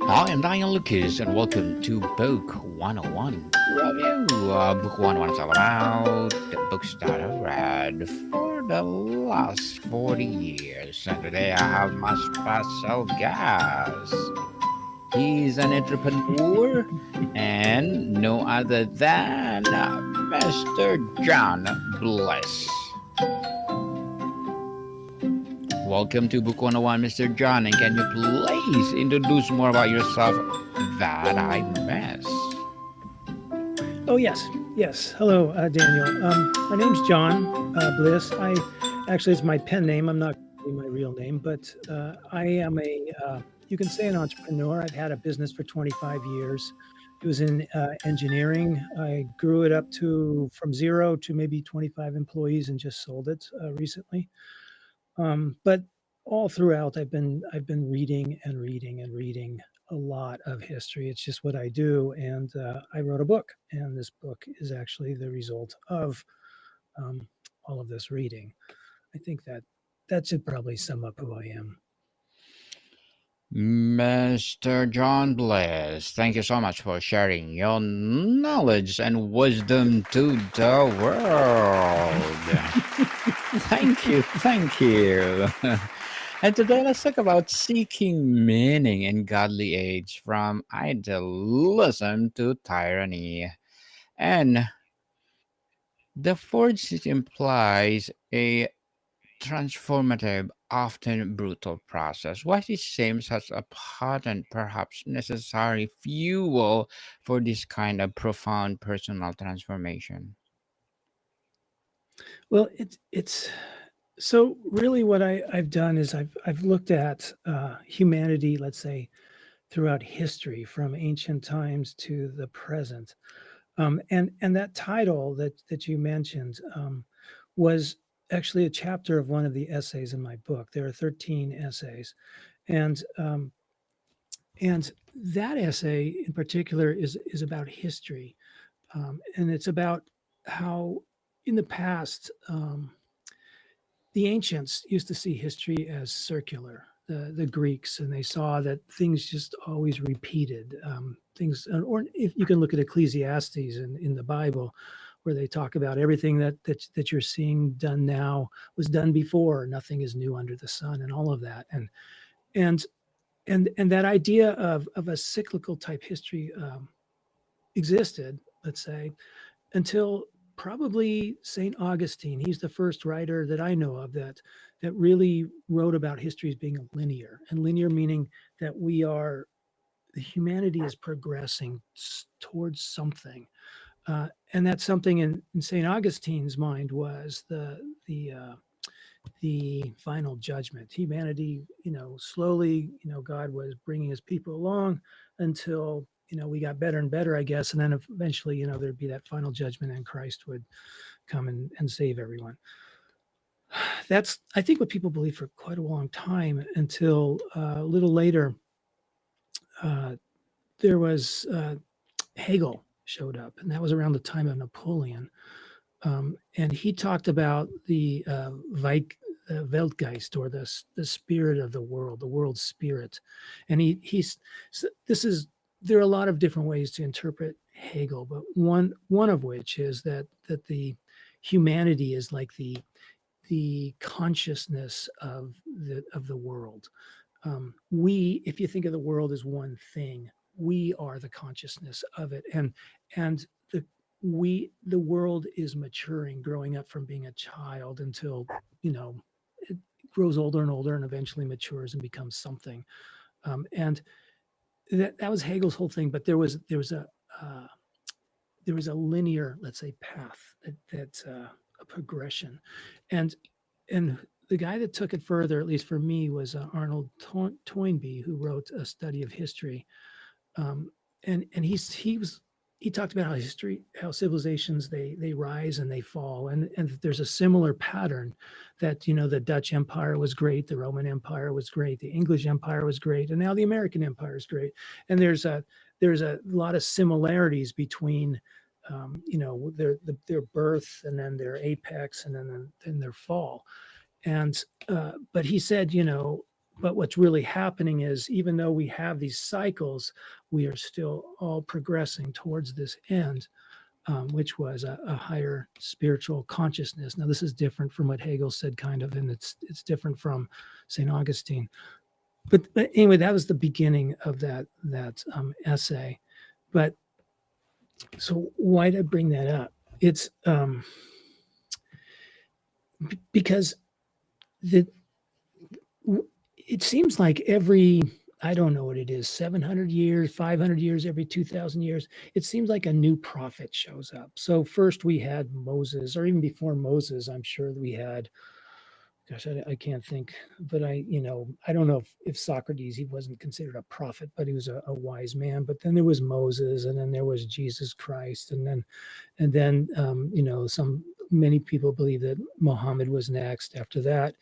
Hi, I'm Daniel Lucas, and welcome to Book 101 Review. Book 101 is all about the books that I read for the last 40 years. And today I have my special guest. He's an entrepreneur and no other than Mr. John Bliss. Welcome to Book 101, Mr. John, and can you please introduce more about yourself that I miss? Oh, yes. Hello, Daniel. My name's John Bliss. It's my pen name. I'm not gonna give you my real name, but I am you can say an entrepreneur. I've had a business for 25 years. It was in engineering. I grew it up to from zero to maybe 25 employees and just sold it recently. But all throughout, I've been reading and reading and reading a lot of history. It's just what I do, and I wrote a book, and this book is actually the result of um, all of this reading. I think that should probably sum up who I am. Mr. John Bliss, thank you so much for sharing your knowledge and wisdom to the world. Thank you. And today let's talk about seeking meaning in godly age from idealism to tyranny. And the fourth seat implies a transformative, often brutal process. Why is shame such a potent, perhaps necessary fuel for this kind of profound personal transformation? Well, it's so really what I've done is I've looked at humanity, let's say, throughout history from ancient times to the present. And that title that you mentioned was actually a chapter of one of the essays in my book. There are 13 essays, and and that essay in particular is about history, and it's about how in the past the ancients used to see history as circular. The Greeks, and they saw that things just always repeated. Things, or if you can look at Ecclesiastes in the Bible, where they talk about everything that you're seeing done now was done before. Nothing is new under the sun, and all of that. And and that idea of a cyclical type history existed, let's say, until probably St. Augustine. He's the first writer that I know of that really wrote about history as being linear, and linear meaning that the humanity is progressing towards something, and that something in St. Augustine's mind was the final judgment. Humanity, slowly, God was bringing his people along until we got better and better, I guess, and then eventually, there'd be that final judgment, and Christ would come and save everyone. That's, I think, what people believed for quite a long time until a little later. Uh, there was Hegel showed up, and that was around the time of Napoleon. And he talked about the Weltgeist, or the spirit of the world spirit. And he's this is there are a lot of different ways to interpret Hegel, but one of which is that the humanity is like the consciousness of the world. If you think of the world as one thing, we are the consciousness of it, and the world is maturing, growing up from being a child until it grows older and older, and eventually matures and becomes something. And that was Hegel's whole thing. But uh, there was a linear, let's say, path, that a progression, and and the guy that took it further, at least for me, was Arnold Toynbee, who wrote A Study of History. And he talked about how civilizations, they rise and they fall, and there's a similar pattern, that the Dutch Empire was great, the Roman Empire was great, the English Empire was great, and now the American Empire is great. And there's a lot of similarities between their birth, and then their apex, and then their fall. And but he said, But what's really happening is, even though we have these cycles, we are still all progressing towards this end, which was a higher spiritual consciousness. Now, this is different from what Hegel said, kind of, and it's different from St. Augustine. But anyway, that was the beginning of that essay. But so why did I bring that up? It's because the it seems like every, I don't know what it is, 700 years, 500 years, every 2,000 years, it seems like a new prophet shows up. So first we had Moses, or even before Moses, I'm sure we had, gosh, I can't think, but I don't know if Socrates, he wasn't considered a prophet, but he was a wise man. But then there was Moses, and then there was Jesus Christ, and then many people believe that Muhammad was next after that,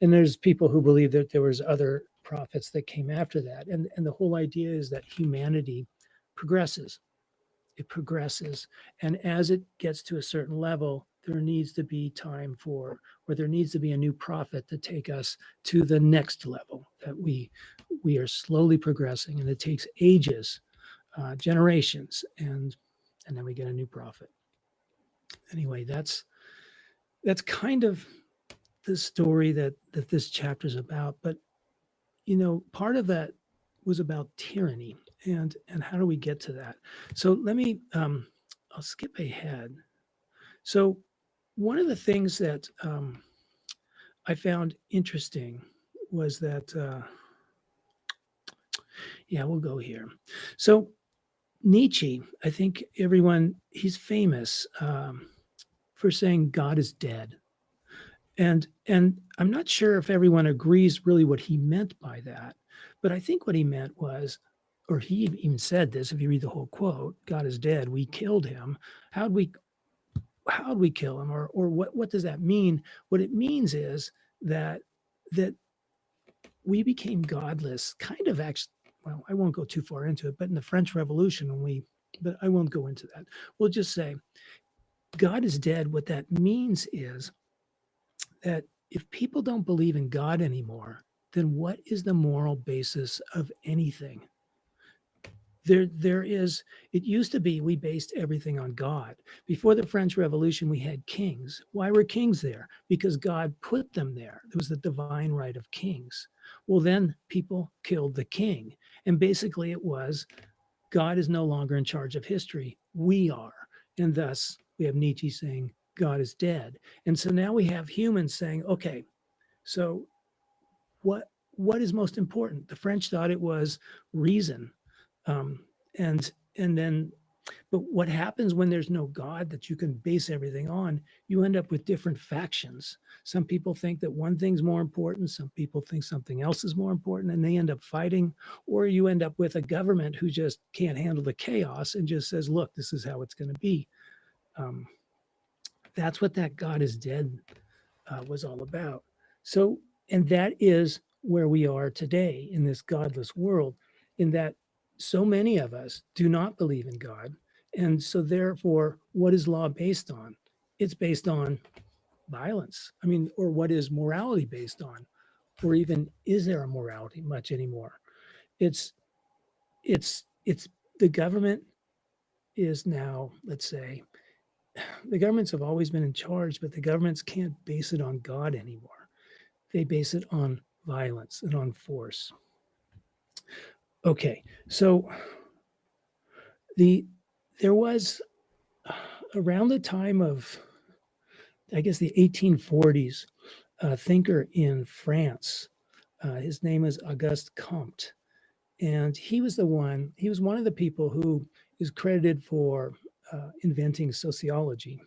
and there's people who believe that there was other prophets that came after that, and the whole idea is that humanity progresses. It progresses, and as it gets to a certain level, there needs to be time for, or there needs to be a new prophet to take us to the next level, that we are slowly progressing, and it takes ages, generations, and then we get a new prophet. Anyway, that's kind of the story that this chapter is about. But part of that was about tyranny, and how do we get to that? So let me I'll skip ahead. So one of the things that I found interesting was that yeah, we'll go here. So Nietzsche, I think everyone, he's famous for saying God is dead. And I'm not sure if everyone agrees really what he meant by that, but I think what he meant was, or he even said this, if you read the whole quote, God is dead, we killed him. How'd we how'd we kill him? Or what does that mean? What it means is that we became godless, kind of, actually. Well, I won't go too far into it, but in the French Revolution, but I won't go into that. We'll just say God is dead. What that means is that if people don't believe in God anymore, then what is the moral basis of anything? There is, it used to be we based everything on God. Before the French Revolution, we had kings. Why were kings there? Because God put them there. It was the divine right of kings. Well, then people killed the king. And basically it was, God is no longer in charge of history. We are. And thus we have Nietzsche saying, God is dead. And so now we have humans saying, okay, so what is most important? The French thought it was reason. Um, and then, but what happens when there's no God that you can base everything on? You end up with different factions. Some people think that one thing's more important, some people think something else is more important, and they end up fighting. Or you end up with a government who just can't handle the chaos and just says, look, this is how it's going to be. Um, that's what that God is dead was all about. So, and that is where we are today in this godless world, in that so many of us do not believe in God. And so, therefore, what is law based on? It's based on violence. I mean, or what is morality based on? Or even, is there a morality much anymore? It's, it's the government is now, let's say, the governments have always been in charge, but the governments can't base it on God anymore. They base it on violence and on force. Okay, so the there was around the time of, I guess, the 1840s, a thinker in France. His name is Auguste Comte, and he was one of the people who is credited for inventing sociology,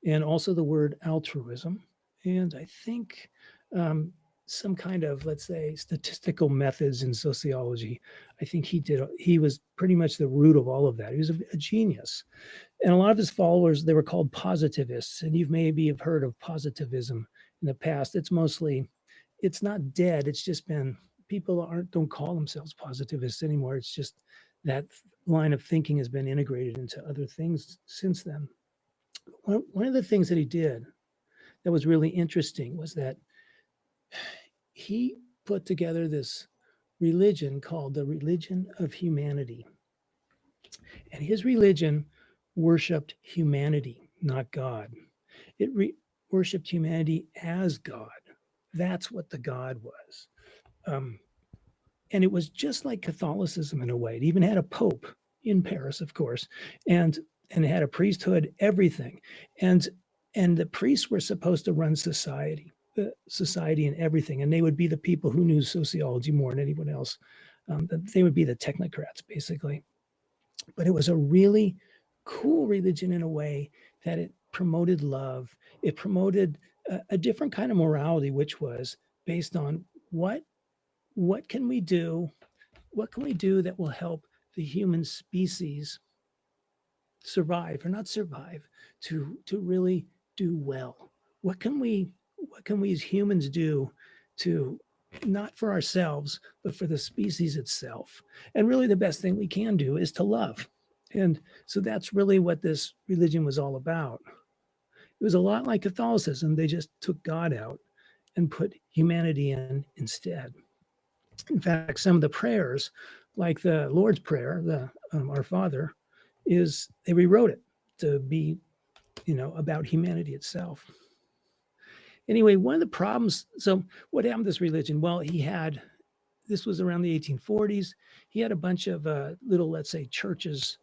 and also the word altruism, and I think some kind of, let's say, statistical methods in sociology. I think he was pretty much the root of all of that. He was a genius. And a lot of his followers, they were called positivists, and you've maybe have heard of positivism in the past. It's not dead, it's just been, people don't call themselves positivists anymore. It's just that line of thinking has been integrated into other things since then. One of the things that he did that was really interesting was that he put together this religion called the religion of humanity. And his religion worshiped humanity, not God. It worshiped humanity as God. That's what the God was. Um, and it was just like Catholicism in a way. It even had a pope in Paris, of course, and and it had a priesthood, everything, and and the priests were supposed to run society and everything, and they would be the people who knew sociology more than anyone else. They would be the technocrats, basically. But it was a really cool religion in a way that it promoted love. It promoted a different kind of morality, which was based on what can we do what can we do that will help the human species survive or not survive, to really do well. What can we as humans do to, not for ourselves but for the species itself? And really the best thing we can do is to love. And so that's really what this religion was all about. It was a lot like Catholicism. They just took God out and put humanity in instead. In fact, some of the prayers, like the Lord's Prayer, the Our Father, is they rewrote it to be, about humanity itself. Anyway, one of the problems. So, what happened to this religion? Well, this was around the 1840s. He had a bunch of little, let's say, churches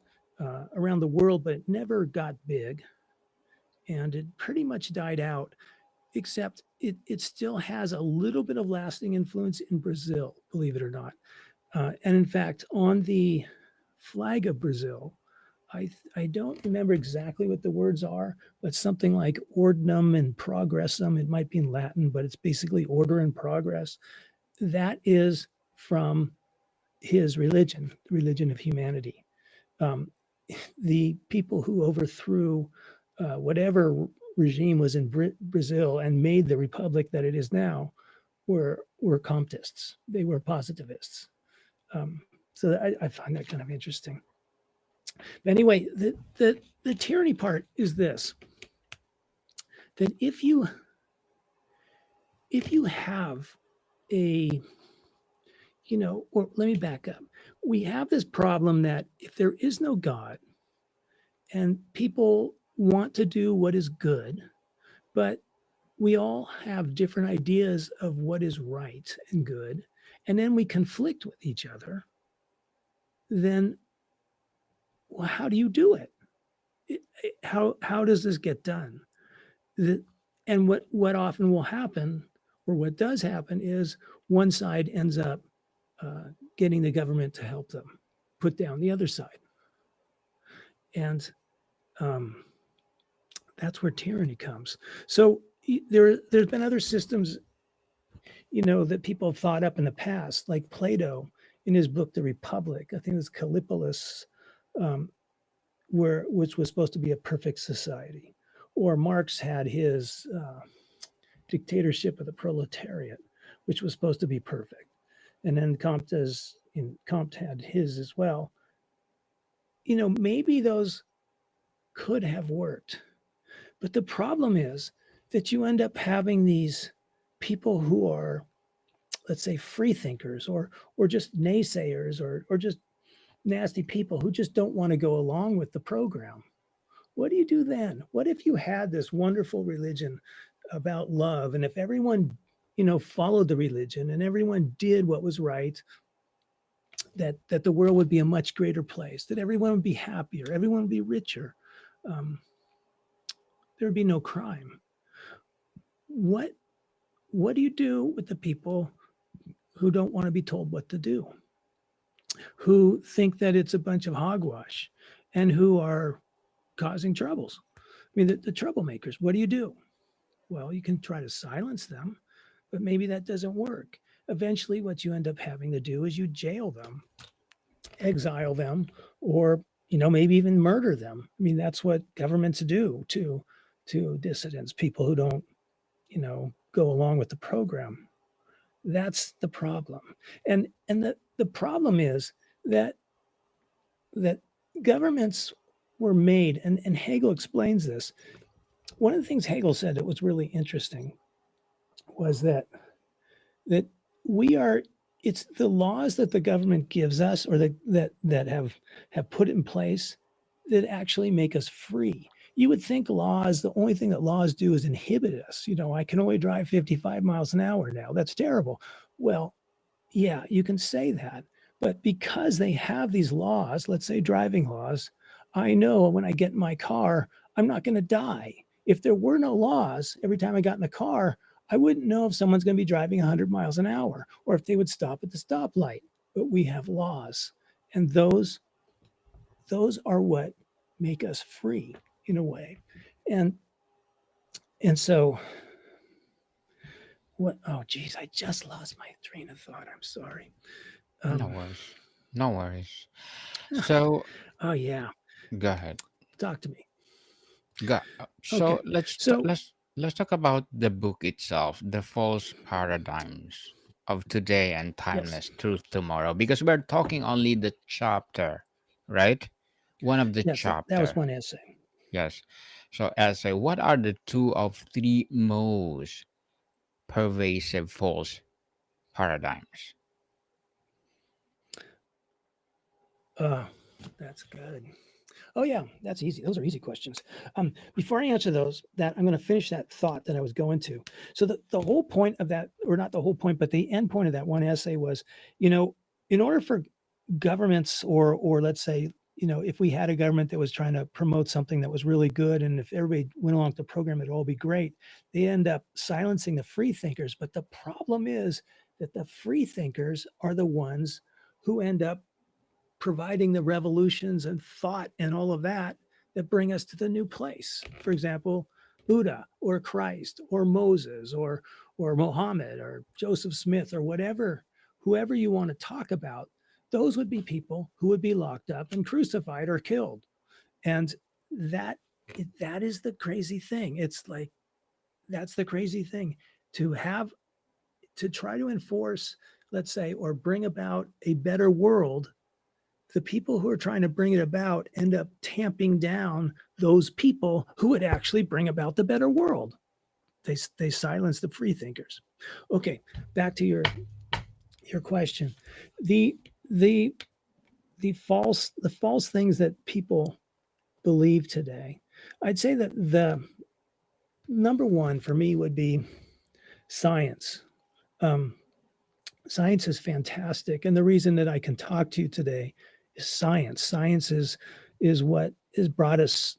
around the world, but it never got big, and it pretty much died out. Except it still has a little bit of lasting influence in Brazil, believe it or not. And in fact, on the flag of Brazil, I don't remember exactly what the words are, but something like ordinum and progressum. It might be in Latin, but it's basically order and progress. That is from his religion, the religion of humanity. Um, the people who overthrew whatever regime was in Brazil and made the republic that it is now were Comtists. They were positivists. So I find that kind of interesting. But anyway, the tyranny part is this: that if you have a or let me back up. We have this problem that if there is no God and people want to do what is good, but we all have different ideas of what is right and good, and then we conflict with each other, then, well, how do you do it? How does this get done? And what often will happen, or what does happen, is one side ends up uh, getting the government to help them put down the other side, and um, that's where tyranny comes. So there's been other systems, that people have thought up in the past, like Plato in his book The Republic. I think it was Callipolis, um, which was supposed to be a perfect society. Or Marx had his dictatorship of the proletariat, which was supposed to be perfect. And then Comte had his as well. Maybe those could have worked. But the problem is that you end up having these people who are, let's say, free thinkers, or just naysayers, or just nasty people who just don't want to go along with the program. What do you do then? What if you had this wonderful religion about love, and if everyone, followed the religion and everyone did what was right, that the world would be a much greater place, that everyone would be happier, everyone would be richer, um, there would be no crime. What what do you do with the people who don't want to be told what to do, who think that it's a bunch of hogwash, and who are causing troubles? I mean, the troublemakers. What do you do? Well, you can try to silence them, but maybe that doesn't work. Eventually, what you end up having to do is you jail them, exile them, or maybe even murder them. I mean, that's what governments do to dissidents, people who don't go along with the program. That's the problem. And the problem is that that governments were made, and Hegel explains this. One of the things Hegel said that was really interesting was that we are it's the laws that the government gives us or that have put in place that actually make us free. You would think laws, the only thing that laws do is inhibit us. I can only drive 55 miles an hour now. That's terrible. Well, yeah, you can say that. But because they have these laws, let's say driving laws, I know when I get in my car, I'm not going to die. If there were no laws, every time I got in the car, I wouldn't know if someone's going to be driving 100 miles an hour or if they would stop at the stoplight. But we have laws, and those are what make us free in a way. And and so what? Oh, geez, I just lost my train of thought. I'm sorry. No Um, worries. No worries. So oh yeah, go ahead. talk to me. So Okay, so let's talk about the book itself, the false paradigms of today and yes, timeless truth tomorrow, because we're talking only the chapter, right? One of the yes, that was chapter. one essay. Yes. So essay, what are the two of three most pervasive false paradigms? Uh, that's good. Oh yeah, that's easy. Those are easy questions. Before I answer those, that I'm going to finish that thought that I was going to. So the whole point of that, or not the whole point, but the end point of that one essay was, you know, in order for governments or let's say, if we had a government that was trying to promote something that was really good, and if everybody went along with the program, it'd all be great. They end up silencing the free thinkers. But the problem is that the free thinkers are the ones who end up providing the revolutions and thought and all of that bring us to the new place. For example, Buddha or Christ or Moses or Mohammed or Joseph Smith or whatever, whoever you want to talk about, those would be people who would be locked up and crucified or killed. And that that is the crazy thing. It's like that's the crazy thing to have to try to enforce, let's say, or bring about a better world. The people who are trying to bring it about end up tamping down those people who would actually bring about the better world. They silence the free thinkers. Okay, back to your question. The the the false things that people believe today. I'd say that the number one for me would be science. Um, Science is fantastic, and the reason that I can talk to you today is science. Science is what has brought us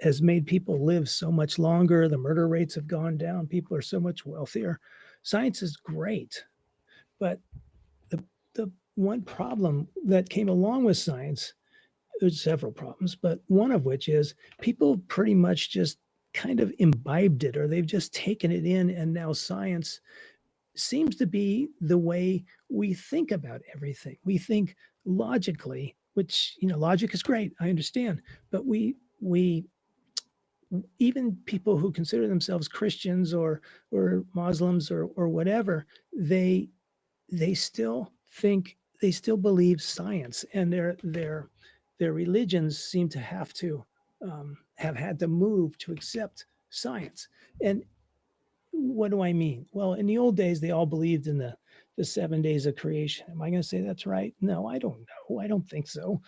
has made people live so much longer. The murder rates have gone down. People are so much wealthier. Science is great, but the the one problem that came along with science, there's several problems, but one of which is people pretty much just kind of imbibed it or they've just taken it in, and now science seems to be the way we think about everything. We think logically, which logic is great. I understand, but we even people who consider themselves Christians or Muslims or whatever, they still think they still believe science, and their religions seem to have had to move to accept science. And what do I mean? Well, in the old days, they all believed in the 7 days of creation. Am I going to say that's right? No, I don't know. I don't think so.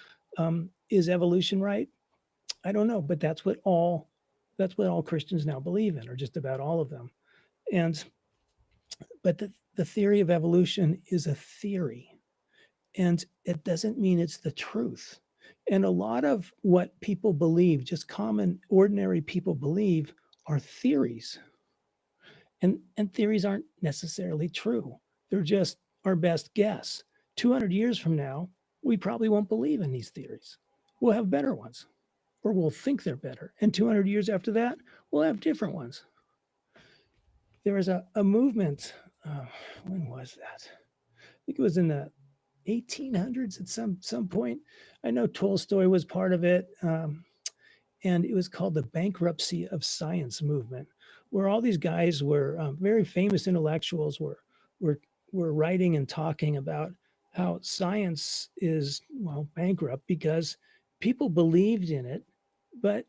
Is evolution right? I don't know, but that's what all Christians now believe in, or just about all of them. And but the theory of evolution is a theory, and it doesn't mean it's the truth. And a lot of what people believe, just common ordinary people believe, are theories. And theories aren't necessarily true. They're just our best guess. 200 years from now, we probably won't believe in these theories. We'll have better ones, or we'll think they're better. And 200 years after that, we'll have different ones. There was a movement. When was that? I think it was in the 1800s at some point. I know Tolstoy was part of it. And it was called the bankruptcy of science movement, where all these guys were very famous intellectuals were were writing and talking about how science is bankrupt because people believed in it, but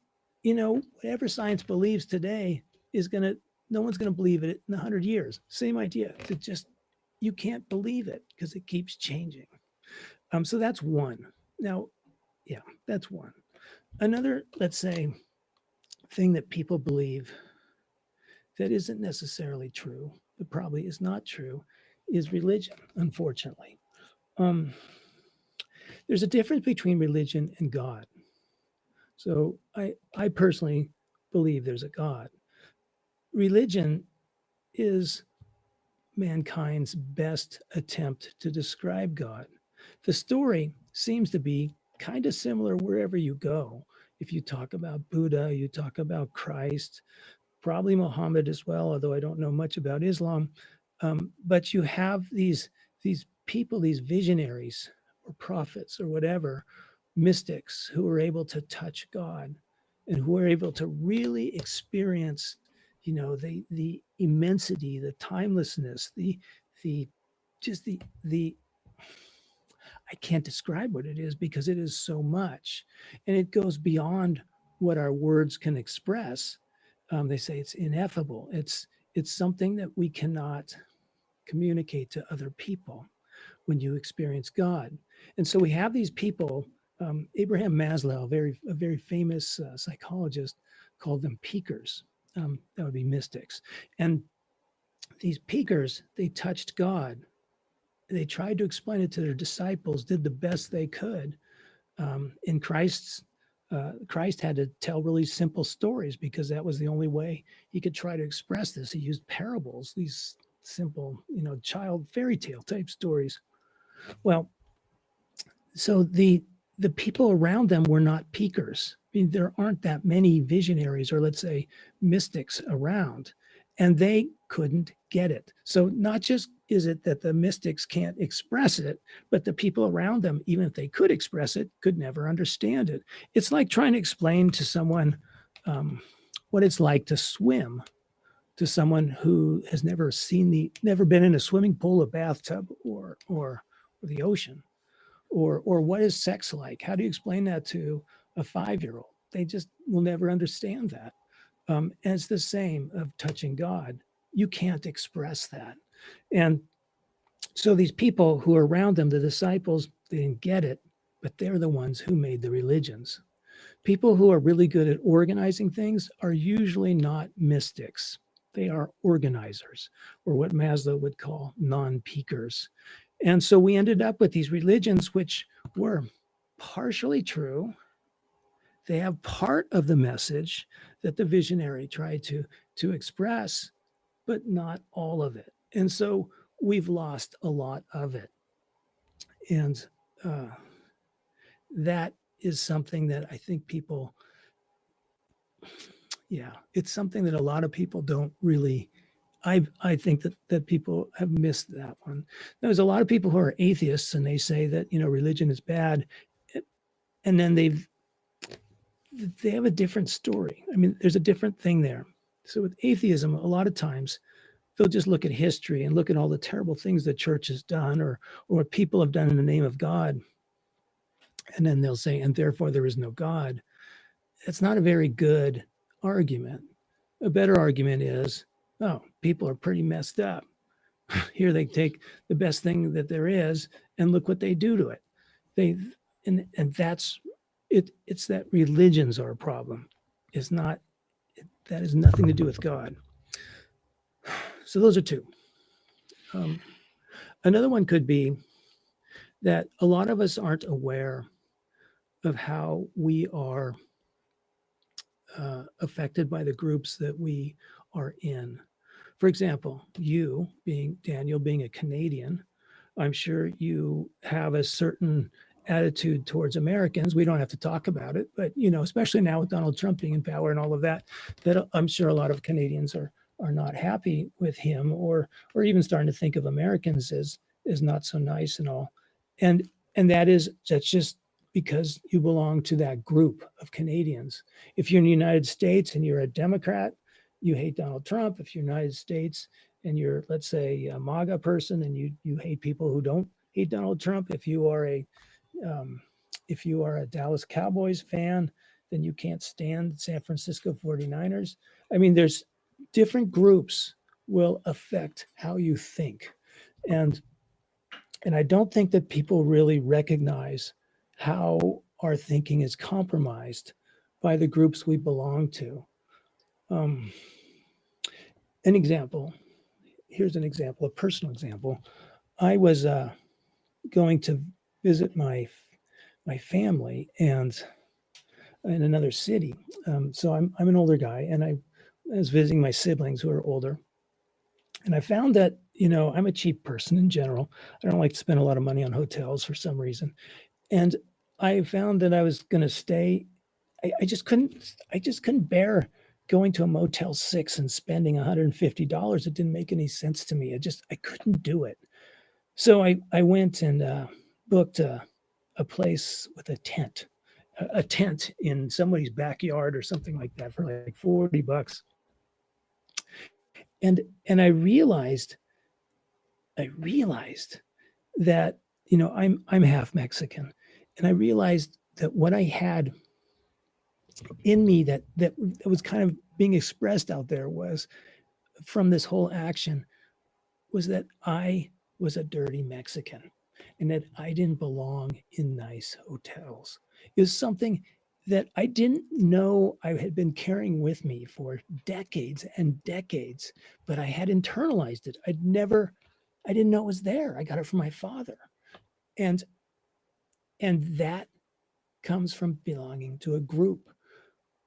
whatever science believes today is gonna no one's gonna believe it in 100 years. Same idea. To just you can't believe it because it keeps changing. So that's one. Now, yeah, that's one. Another, let's say, thing that people believe that isn't necessarily true, but probably is not true, is religion, unfortunately. Um, there's a difference between religion and God. So I personally believe there's a God. Religion is mankind's best attempt to describe God. The story seems to be kind of similar wherever you go. If you talk about Buddha, you talk about Christ, probably Muhammad as well, although I don't know much about Islam. But you have these people, these visionaries or prophets or whatever, mystics who are able to touch God and who are able to really experience, the immensity, the timelessness, the just the I can't describe what it is because it is so much, and it goes beyond what our words can express. They say it's ineffable. It's something that we cannot communicate to other people when you experience God. And so we have these people. Abraham Maslow, a very famous psychologist, called them peakers. That would be mystics. And these peakers, they touched God. They tried to explain it to their disciples, did the best they could. In Christ had to tell really simple stories because that was the only way he could try to express this. He used parables, these simple, child fairy tale type stories. Well, so the people around them were not peakers. I mean, there aren't that many visionaries or let's say mystics around, and they couldn't get it. So not just is it that the mystics can't express it, but the people around them, even if they could express it, could never understand it. It's like trying to explain to someone um, what it's like to swim to someone who has never been in a swimming pool, a bathtub, or the ocean, or what is sex like? How do you explain that to a 5-year-old? They just will never understand that. And it's the same of touching God. You can't express that. And so these people who are around them, the disciples, they didn't get it, but they're the ones who made the religions. People who are really good at organizing things are usually not mystics. They are organizers, or what Maslow would call non peakers. And so we ended up with these religions which were partially true. They have part of the message that the visionary tried to express, but not all of it. And so we've lost a lot of it. And uh, that is something that I think people, yeah, it's something that a lot of people don't really. I think that people have missed that one. There's a lot of people who are atheists and they say that religion is bad, and then they have a different story. I mean, there's a different thing there. So with atheism, a lot of times they'll just look at history and look at all the terrible things the church has done or what people have done in the name of God, and then they'll say, and therefore there is no God. It's not a very good argument. A better argument is, oh, people are pretty messed up. Here they take the best thing that there is and look what they do to it. They and that's it. It's that religions are a problem. It's not. That has nothing to do with God. So those are two. Um, Another one could be that a lot of us aren't aware of how we are affected by the groups that we are in. For example, you being Daniel, being a Canadian, I'm sure you have a certain attitude towards Americans. We don't have to talk about it, but especially now with Donald Trump being in power and all of that, that I'm sure a lot of Canadians are not happy with him, or even starting to think of Americans as not so nice and all. And that's just because you belong to that group of Canadians. If you're in the United States and you're a Democrat, you hate Donald Trump. If you're in the United States and you're, let's say, a MAGA person and you hate people who don't hate Donald Trump, um, if you are a Dallas Cowboys fan, then you can't stand San Francisco 49ers. I mean, there's different groups will affect how you think. and and I don't think that people really recognize how our thinking is compromised by the groups we belong to. Um, an example. Here's an example, a personal example. I was going to visit my family and in another city. So I'm an older guy, and I was visiting my siblings who are older, and I found that I'm a cheap person in general. I don't like to spend a lot of money on hotels for some reason, and I found that I was going to stay. I just couldn't. I just couldn't bear going to a Motel 6 and spending $150. It didn't make any sense to me. I couldn't do it. So I went and booked a place with a tent, a tent in somebody's backyard or something like that for like $40. And I realized that I'm half Mexican, and I realized that what I had in me that was kind of being expressed out there was from this whole action was that I was a dirty Mexican and that I didn't belong in nice hotels. It was something that I didn't know I had been carrying with me for decades and decades, but I had internalized it. I didn't know it was there. I got it from my father. And that comes from belonging to a group.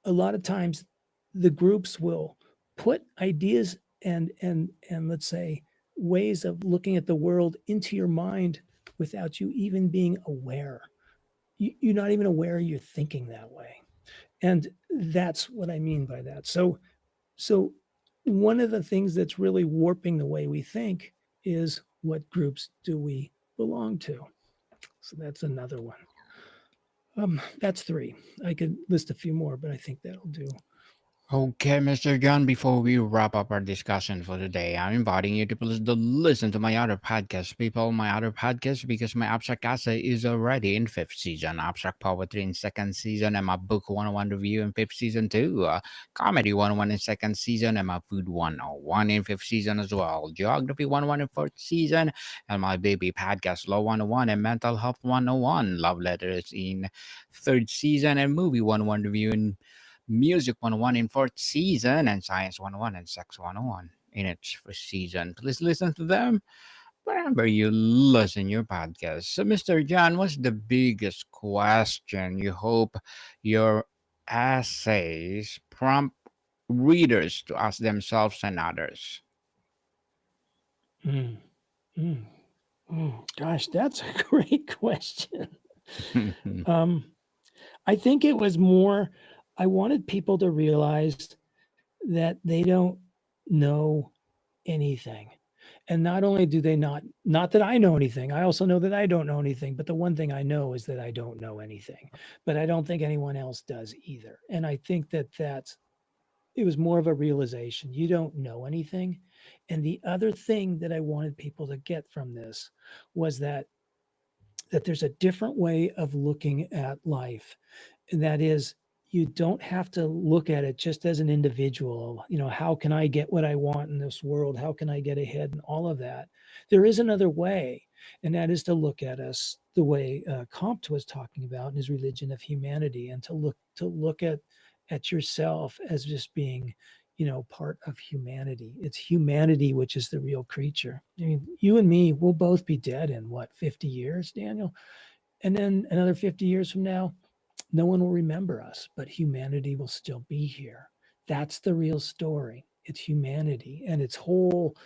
A lot of times the groups will put ideas and let's say ways of looking at the world into your mind without you even being aware. You're not even aware you're thinking that way. And that's what I mean by that. So one of the things that's really warping the way we think is what groups do we belong to? So that's another one. That's three. I could list a few more, but I think that'll do. Okay, Mr. John, before we wrap up our discussion for today, I'm inviting you to please to listen to my other podcast, people, my other podcast, because my Abstract Essay is already in fifth season, Abstract Poetry in second season, and my Book 101 review in fifth season too, Comedy 101 in second season, and my Food 101 in fifth season as well, Geography 101 in fourth season, and my Baby Podcast Law 101 and Mental Health 101, Love Letters in third season, and Movie 101 review in Music 101 in fourth season, and Science 101 and Sex 101 in its first season. Please listen to them wherever you listen your podcast. So, Mr. John, what's the biggest question you hope your essays prompt readers to ask themselves and others? Mm, mm, Gosh, that's a great question. Um, I think it was more, I wanted people to realize that they don't know anything. And not only do they not that I know anything, I also know that I don't know anything. But the one thing I know is that I don't know anything. But I don't think anyone else does either. And I think it was more of a realization. You don't know anything. And the other thing that I wanted people to get from this was that there's a different way of looking at life. And that is, you don't have to look at it just as an individual. How can I get what I want in this world? How can I get ahead and all of that? There is another way, and that is to look at us the way Comte was talking about in his Religion of Humanity, and to look at yourself as just being part of humanity. It's humanity which is the real creature. I mean, you and me will both be dead in what, 50 years, Daniel? And then another 50 years from now, no one will remember us, but humanity will still be here. That's the real story. It's humanity and its whole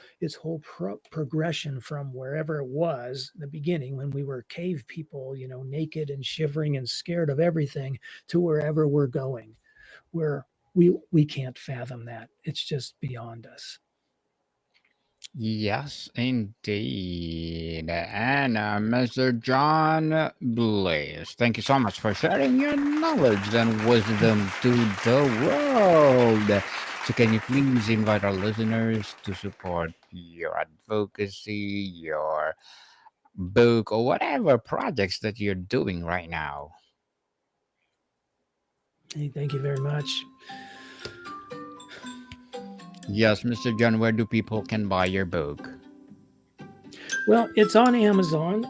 progression from wherever it was in the beginning, when we were cave people, naked and shivering and scared of everything, to wherever we're going, where we can't fathom that. It's just beyond us. Yes, indeed. And Mr. John Bliss, thank you so much for sharing your knowledge and wisdom to the world. So, can you please invite our listeners to support your advocacy, your book, or whatever projects that you're doing right now? Hey, thank you very much. Yes, Mr. John, where do people can buy your book? Well, it's on Amazon,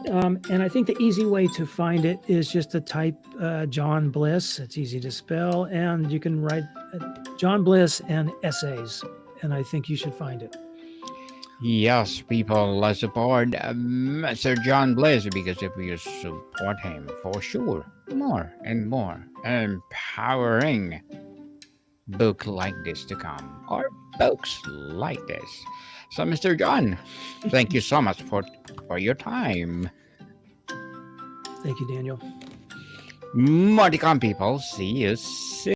and I think the easy way to find it is just to type John Bliss. It's easy to spell, and you can write John Bliss and essays, and I think you should find it. Yes, people, let's support Mr. John Bliss because if you support him, for sure, more and more empowering book like this to come, or books like this. So, Mr. John, thank you so much for your time. Thank you, Daniel. Modicon people, see you soon.